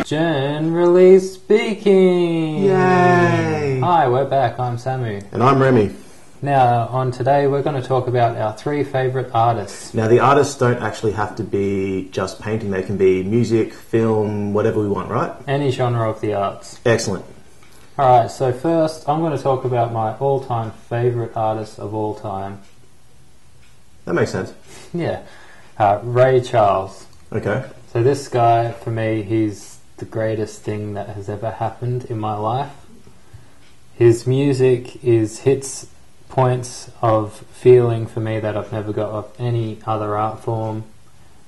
Generally speaking. Yay! Hi, we're back. I'm Samu. And I'm Remy. Now, on today, we're going to talk about our 3 favourite artists. Now, the artists don't actually have to be just painting. They can be music, film, whatever we want, right? Any genre of the arts. Excellent. Alright, so first, I'm going to talk about my all-time favourite artist of all time. That makes sense. Yeah. Ray Charles. Okay. So this guy, for me, he's the greatest thing that has ever happened in my life. His music hits points of feeling for me that I've never got of any other art form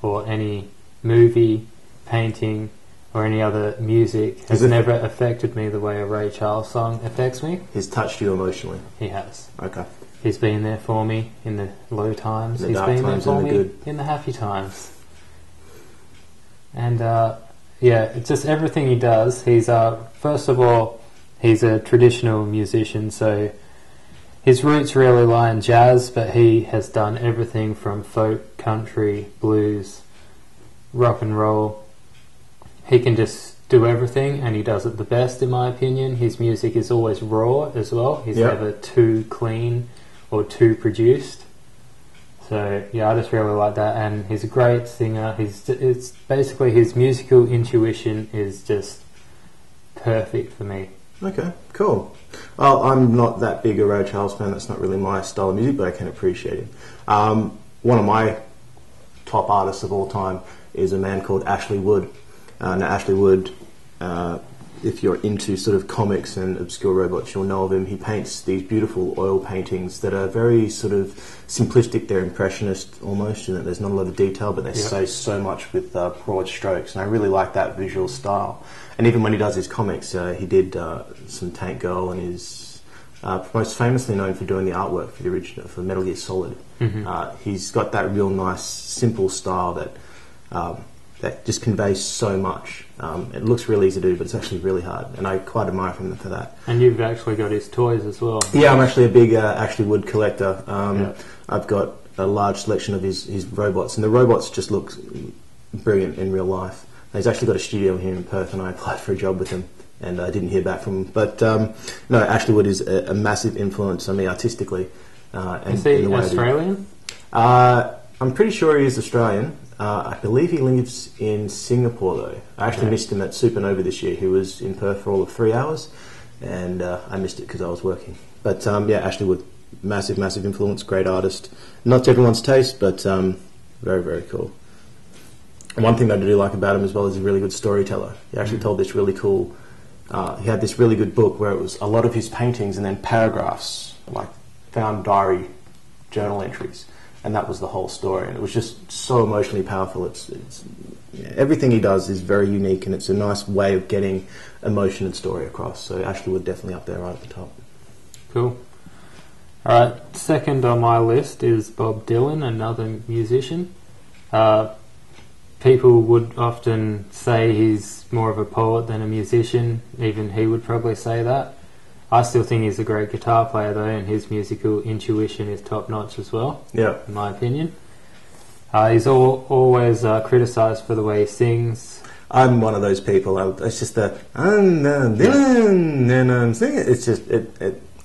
or any movie, painting or any other music has never affected me the way a Ray Charles song affects me. He's touched you emotionally. He has. Okay. He's been there for me in the low times. In the He's dark been there times for and the me good. in the happy times. And yeah, it's just everything he does. He's first of all, he's a traditional musician, so his roots really lie in jazz, but he has done everything from folk, country, blues, rock and roll. He can just do everything, and he does it the best, in my opinion. His music is always raw as well. He's never too clean or too produced. So yeah, I just really like that, and he's a great singer. It's basically his musical intuition is just perfect for me. Okay, cool. Well, I'm not that big a Ray Charles fan. That's not really my style of music, but I can appreciate him. One of my top artists of all time is a man called Ashley Wood. Now, Ashley Wood, if you're into sort of comics and obscure robots, you'll know of him. He paints these beautiful oil paintings that are very sort of simplistic. They're impressionist almost, in that there's not a lot of detail, but they say so much with broad strokes. And I really like that visual style. And even when he does his comics, he did some Tank Girl, and is most famously known for doing the artwork for the original for Metal Gear Solid. Mm-hmm. He's got that real nice, simple style that just conveys so much. It looks really easy to do, but it's actually really hard, and I quite admire him for that. And you've actually got his toys as well. Yeah, I'm actually a big Ashley Wood collector. I've got a large selection of his robots, and the robots just look brilliant in real life. He's actually got a studio here in Perth, and I applied for a job with him, and I didn't hear back from him. But no, Ashley Wood is a massive influence on me artistically. Is he Australian? I'm pretty sure he is Australian. I believe he lives in Singapore, though. I actually missed him at Supernova this year. He was in Perth for all of 3 hours, and I missed it because I was working. But yeah, Ashley Wood, massive influence, great artist. Not to everyone's taste, but very, very cool. And one thing that I do like about him as well is he's a really good storyteller. He actually told this really cool... he had this really good book where it was a lot of his paintings and then paragraphs, like found diary journal entries. And that was the whole story, and it was just so emotionally powerful. Everything he does is very unique, and it's a nice way of getting emotion and story across. So Ashley Wood definitely up there right at the top. Cool. Alright, second on my list is Bob Dylan, another musician. People would often say he's more of a poet than a musician. Even he would probably say that. I still think he's a great guitar player though, and his musical intuition is top notch as well. Yeah, in my opinion. He's always criticised for the way he sings. I'm one of those people. It's just I'm Dylan and I'm singing. It's just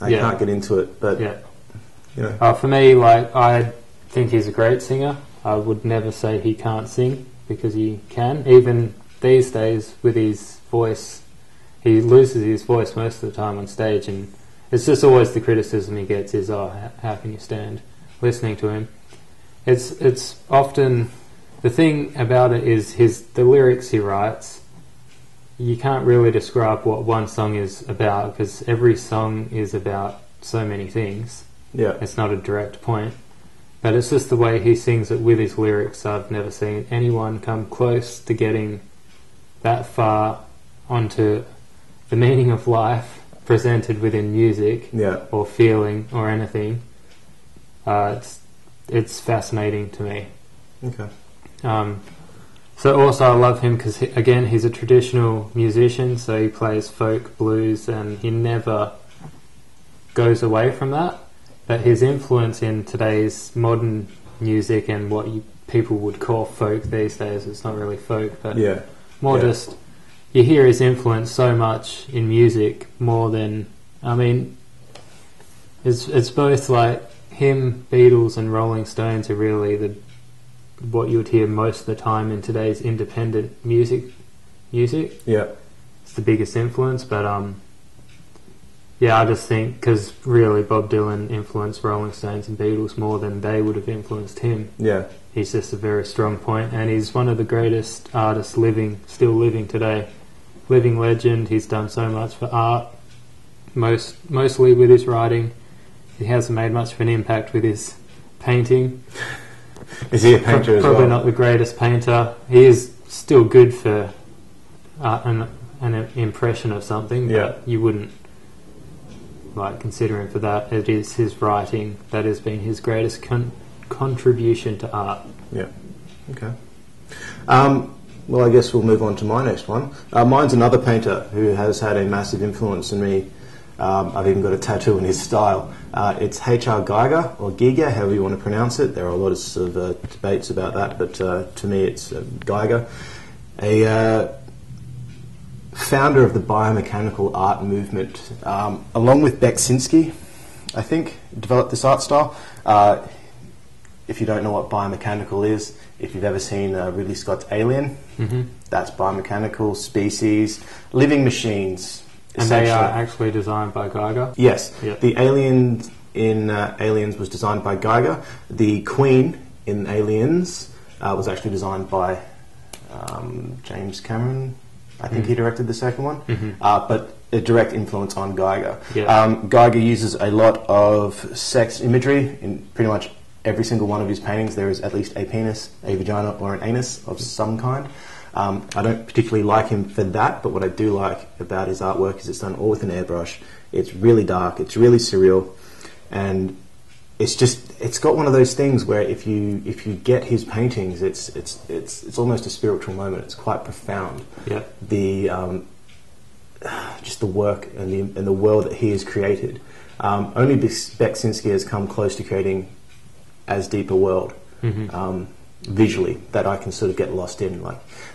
I can't get into it. But you know, for me, like I think he's a great singer. I would never say he can't sing, because he can. Even these days with his voice. He loses his voice most of the time on stage, and it's just always the criticism he gets is, how can you stand listening to him? It's often, the thing about it is the lyrics he writes, you can't really describe what one song is about, because every song is about so many things. Yeah. It's not a direct point, but it's just the way he sings it with his lyrics. I've never seen anyone come close to getting that far onto the meaning of life presented within music or feeling or anything. It's fascinating to me. Okay. So also I love him because, again, he's a traditional musician, so he plays folk, blues, and he never goes away from that. But his influence in today's modern music and what people would call folk these days, it's not really folk, but more just you hear his influence so much in music more than, I mean, it's both like him, Beatles and Rolling Stones are really what you would hear most of the time in today's independent music. Yeah. It's the biggest influence, but yeah, I just think because really Bob Dylan influenced Rolling Stones and Beatles more than they would have influenced him. Yeah. He's just a very strong point, and he's one of the greatest artists still living today. Living legend. He's done so much for art, mostly with his writing. He hasn't made much of an impact with his painting. Is he a painter as well? Probably not the greatest painter. He is still good for an impression of something, but you wouldn't consider him for that. It is his writing that has been his greatest contribution to art. Yeah. Okay. Well, I guess we'll move on to my next one. Mine's another painter who has had a massive influence on me. I've even got a tattoo in his style. It's H.R. Giger, or Giger, however you want to pronounce it. There are a lot of sort of debates about that, but to me it's Giger. A founder of the biomechanical art movement, along with Beksinski, I think, developed this art style. If you don't know what biomechanical is, if you've ever seen Ridley Scott's Alien, that's biomechanical, species, living machines. And they are actually designed by Giger? Yes. Yep. The alien in Aliens was designed by Giger. The Queen in Aliens was actually designed by James Cameron. I think he directed the second one. But a direct influence on Giger. Yep. Giger uses a lot of sex imagery in pretty much every single one of his paintings. There is at least a penis, a vagina, or an anus of some kind. I don't particularly like him for that, but what I do like about his artwork is it's done all with an airbrush. It's really dark, it's really surreal, and it's got one of those things where if you get his paintings, it's almost a spiritual moment. It's quite profound. Yeah. Just the work and the world that he has created. Only Beksinski has come close to creating as deep a world. Visually, that I can sort of get lost in,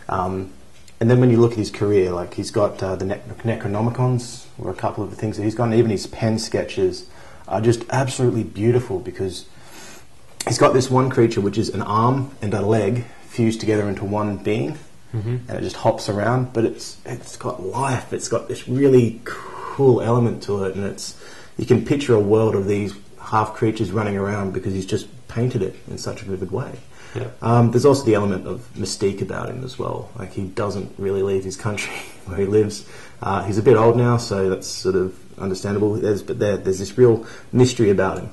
and then when you look at his career, he's got the Necronomicons, or a couple of the things that he's got, and even his pen sketches are just absolutely beautiful, because he's got this one creature which is an arm and a leg fused together into one being, and it just hops around, but it's got life, it's got this really cool element to it, and you can picture a world of these half creatures running around because he's just painted it in such a vivid way. Yeah. There's also the element of mystique about him as well. He doesn't really leave his country where he lives. He's a bit old now, so that's sort of understandable. There's this real mystery about him,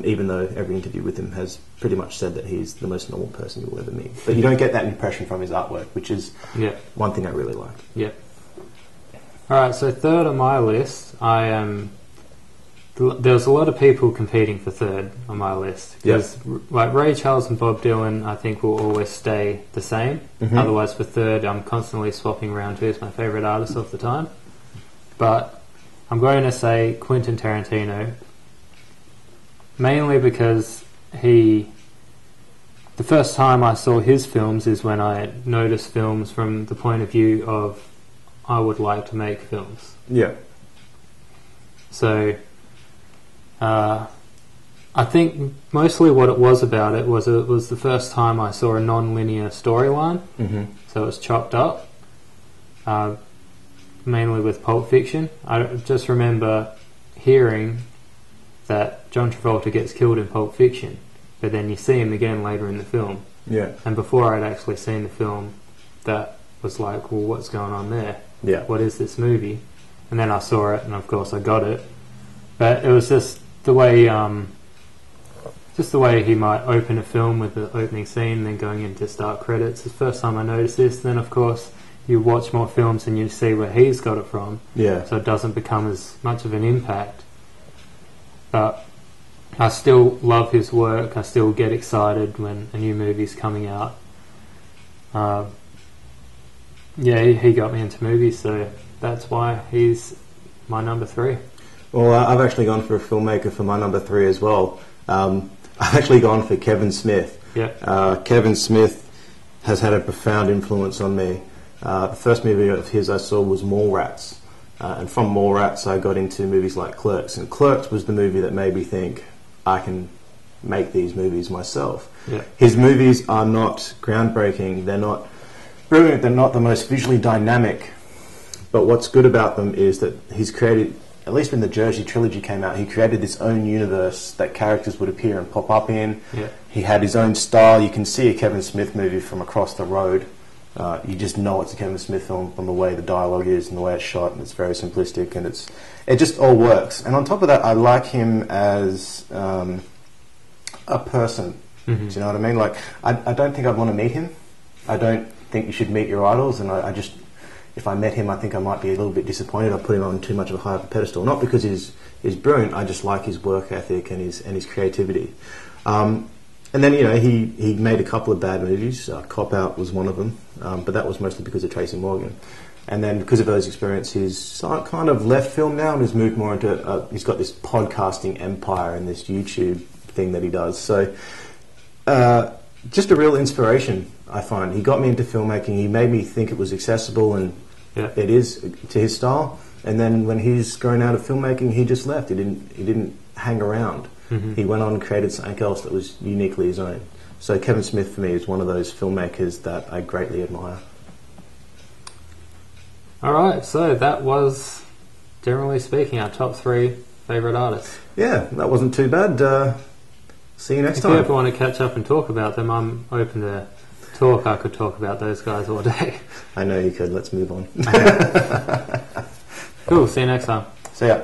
even though every interview with him has pretty much said that he's the most normal person you'll ever meet. But you don't get that impression from his artwork, which is one thing I really like. Yeah. Alright, so third on my list, there's a lot of people competing for third on my list, because Ray Charles and Bob Dylan I think will always stay the same. Otherwise for third I'm constantly swapping around who's my favourite artist of the time, but I'm going to say Quentin Tarantino, mainly because the first time I saw his films is when I noticed films from the point of view of I would like to make films. So I think mostly what it was about it was the first time I saw a non-linear storyline. So it was chopped up, mainly with Pulp Fiction. I just remember hearing that John Travolta gets killed in Pulp Fiction, but then you see him again later in the film. And before I'd actually seen the film, that was like, well, what's going on there? What is this movie? And then I saw it, and of course I got it. But it was just the way he might open a film with the opening scene, then going into start credits. It's the first time I noticed this. Then, of course, you watch more films and you see where he's got it from. So it doesn't become as much of an impact. But I still love his work. I still get excited when a new movie's coming out. He got me into movies, so that's why he's my number 3. Well, I've actually gone for a filmmaker for my number 3 as well. I've actually gone for Kevin Smith. Kevin Smith has had a profound influence on me. The first movie of his I saw was Mallrats. And from Mallrats I got into movies like Clerks. And Clerks was the movie that made me think, I can make these movies myself. Yeah. His movies are not groundbreaking, they're not brilliant, they're not the most visually dynamic, but what's good about them is that he's created, at least when the Jersey trilogy came out, he created this own universe that characters would appear and pop up in. Yeah. He had his own style. You can see a Kevin Smith movie from across the road. You just know it's a Kevin Smith film from the way the dialogue is and the way it's shot, and it's very simplistic, and it just all works. And on top of that, I like him as a person. Mm-hmm. Do you know what I mean? Like, I don't think I'd want to meet him. I don't think you should meet your idols, and I just, if I met him, I think I might be a little bit disappointed. I put him on too much of a high pedestal. Not because he's brilliant. I just like his work ethic and his creativity. And then, you know, he made a couple of bad movies. Cop Out was one of them, but that was mostly because of Tracy Morgan. And then because of those experiences, he's kind of left film now and has moved more into, he's got this podcasting empire and this YouTube thing that he does. So just a real inspiration, I find. He got me into filmmaking. He made me think it was accessible, and it is to his style. And then when he's grown out of filmmaking, he just left. He didn't hang around. Mm-hmm. He went on and created something else that was uniquely his own. So Kevin Smith, for me, is one of those filmmakers that I greatly admire. Alright, so that was, generally speaking, our top 3 favourite artists. Yeah, that wasn't too bad. See you next time. If you ever want to catch up and talk about them, I'm open to talk. I could talk about those guys all day. I know you could. Let's move on. Cool, see you next time. See ya.